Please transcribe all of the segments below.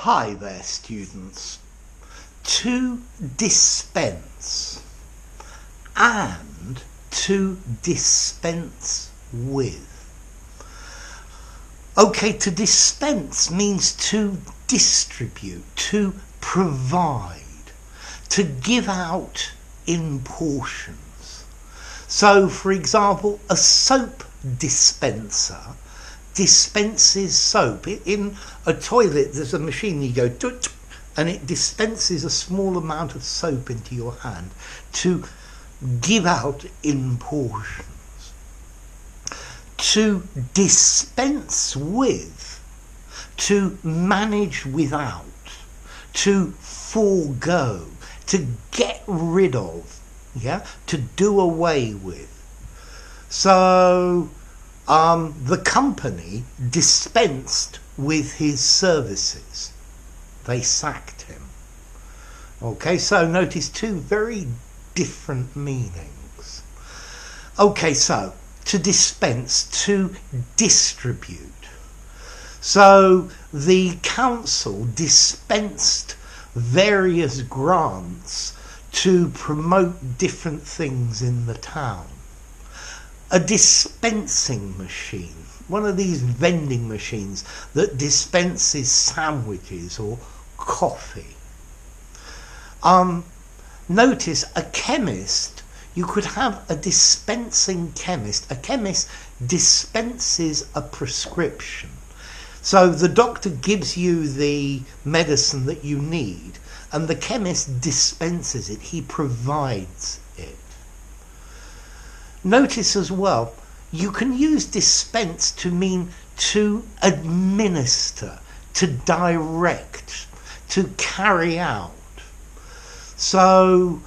Hi there, students. To dispense and to dispense with. Okay, to dispense means to distribute, to provide, to give out in portions. So, for example, a soap dispenser dispenses soap. In a toilet, there's a machine, you go tut, and it dispenses a small amount of soap into your hand to give out in portions. To dispense with, to manage without, to forego, to get rid of, to do away with. So the company dispensed with his services. They sacked him. Okay, so notice two very different meanings. Okay, so to dispense, to distribute. So the council dispensed various grants to promote different things in the town. A dispensing machine, one of these vending machines that dispenses sandwiches or coffee. Notice a chemist, you could have a dispensing chemist. A chemist dispenses a prescription. So the doctor gives you the medicine that you need and the chemist dispenses it, he provides it. Notice as well, you can use dispense to mean to administer, to direct, to carry out. So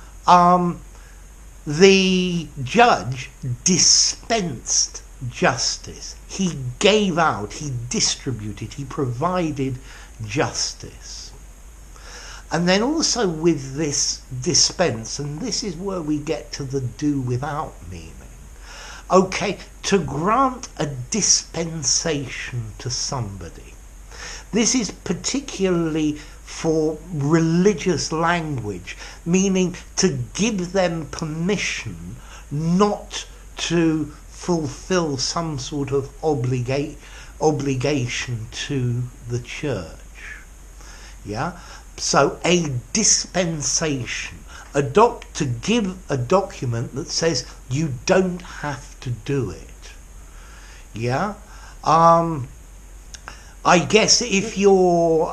the judge dispensed justice. He gave out, he distributed, he provided justice. And then also with this dispense, and this is where we get to the do without meaning. Okay, to grant a dispensation to somebody. This is particularly for religious language, meaning to give them permission not to fulfill some sort of obligation to the church. So a dispensation, to give a document that says you don't have to do it. I guess if you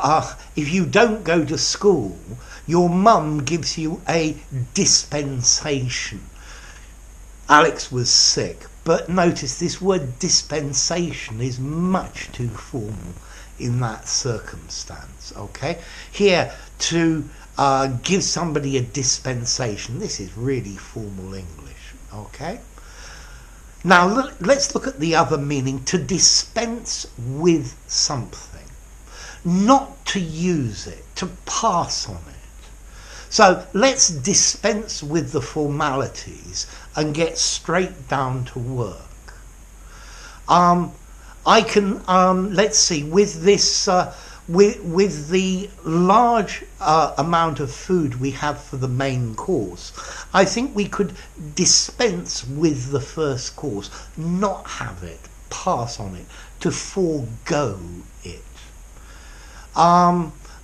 don't go to school, your mum gives you a dispensation. Alex was sick, but notice this word dispensation is much too formal in that circumstance. Okay, here to give somebody a dispensation, this is really formal English. Okay, now let's look at the other meaning, to dispense with something, not to use it, to pass on it. So let's dispense with the formalities and get straight down to work. I can, let's see, with this, with the large amount of food we have for the main course, I think we could dispense with the first course, not have it, pass on it, to forego it.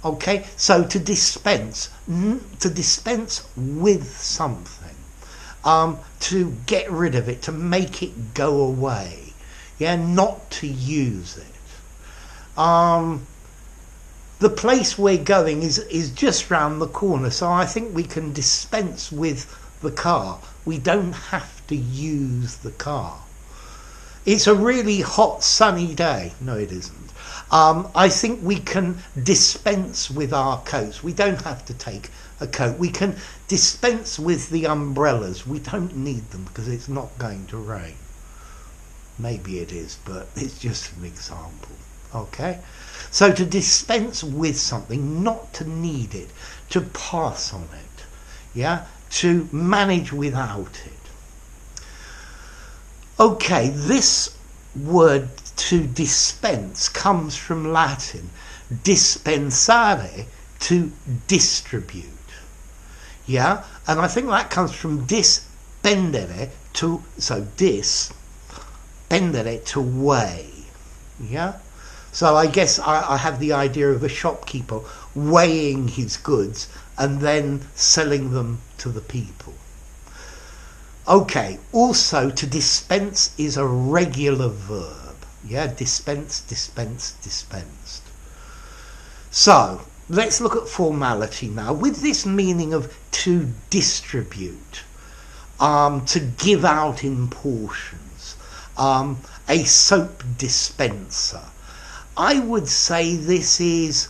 Okay, so to dispense with something, to get rid of it, to make it go away. Not to use it. The place we're going is just round the corner, so I think we can dispense with the car. We don't have to use the car. It's a really hot, sunny day. No, it isn't. I think we can dispense with our coats. We don't have to take a coat. We can dispense with the umbrellas. We don't need them because it's not going to rain. Maybe it is, but it's just an example. Okay? So to dispense with something, not to need it, to pass on it, to manage without it. Okay, this word to dispense comes from Latin dispensare, to distribute. Yeah, and I think that comes from dispendere, to, so dispendere, to weigh. Yeah, so I guess I have the idea of a shopkeeper weighing his goods and then selling them to the people. Okay, also to dispense is a regular verb. Yeah, dispense, dispense, dispensed. So let's look at formality now, with this meaning of to distribute, to give out in portions, a soap dispenser. I would say this is,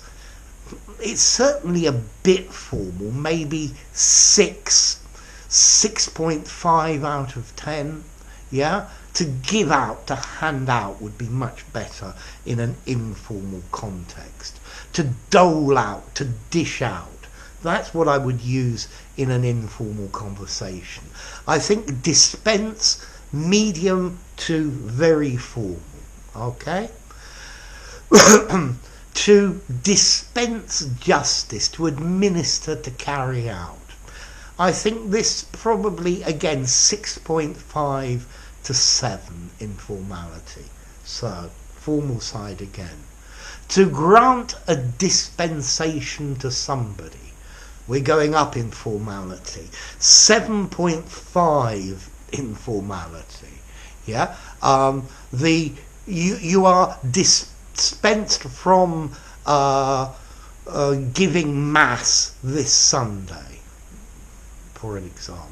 it's certainly a bit formal, maybe 6.5 out of 10. Yeah, to give out, to hand out would be much better in an informal context. To dole out, to dish out, that's what I would use in an informal conversation. I think dispense, medium to very formal. Okay. To dispense justice, to administer, to carry out. I think this probably, again, 6.5 to 7 in formality. So, formal side again. To grant a dispensation to somebody. We're going up in formality. 7.5 in formality. Yeah? You are dispensed from giving mass this Sunday, for an example.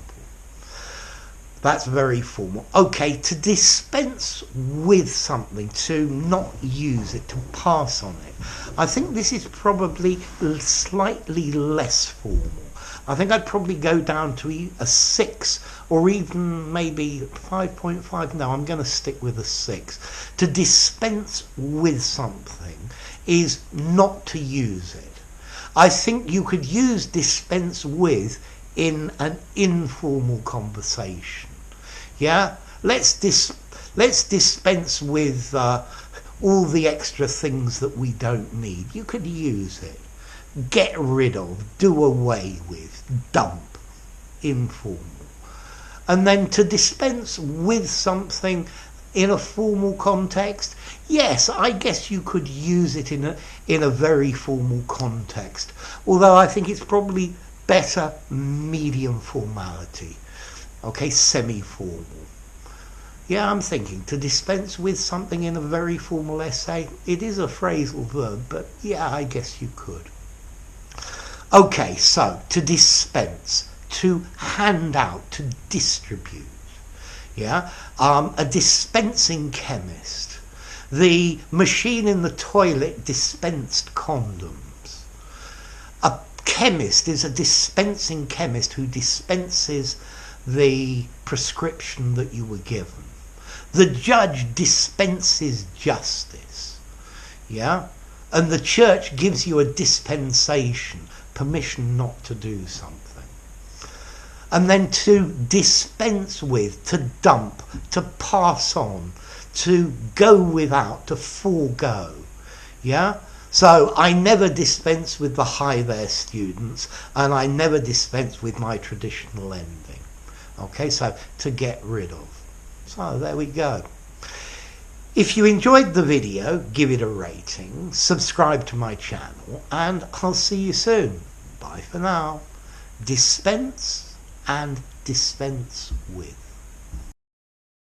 That's very formal. Okay, to dispense with something, to not use it, to pass on it. I think this is probably slightly less formal. I think I'd probably go down to a 6 or even maybe 5.5. No, I'm going to stick with a 6. To dispense with something is not to use it. I think you could use dispense with in an informal conversation. Yeah, let's dispense with all the extra things that we don't need. You could use it. Get rid of, do away with, dump, informal. And then to dispense with something in a formal context, yes, I guess you could use it in a very formal context. Although I think it's probably better medium formality. Okay, semi-formal. Yeah, I'm thinking to dispense with something in a very formal essay. It is a phrasal verb, but yeah, I guess you could. Okay, so to dispense, to hand out, to distribute. Yeah, a dispensing chemist. The machine in the toilet dispensed condoms. A chemist is a dispensing chemist who dispenses the prescription that you were given. The judge dispenses justice. Yeah, and the church gives you a dispensation, permission not to do something. And then to dispense with, to dump, to pass on, to go without, to forego. Yeah? So I never dispense with the hi there students, and I never dispense with my traditional ending. Okay, so to get rid of. So there we go. If you enjoyed the video, give it a rating, subscribe to my channel, and I'll see you soon. Bye for now. Dispense and dispense with.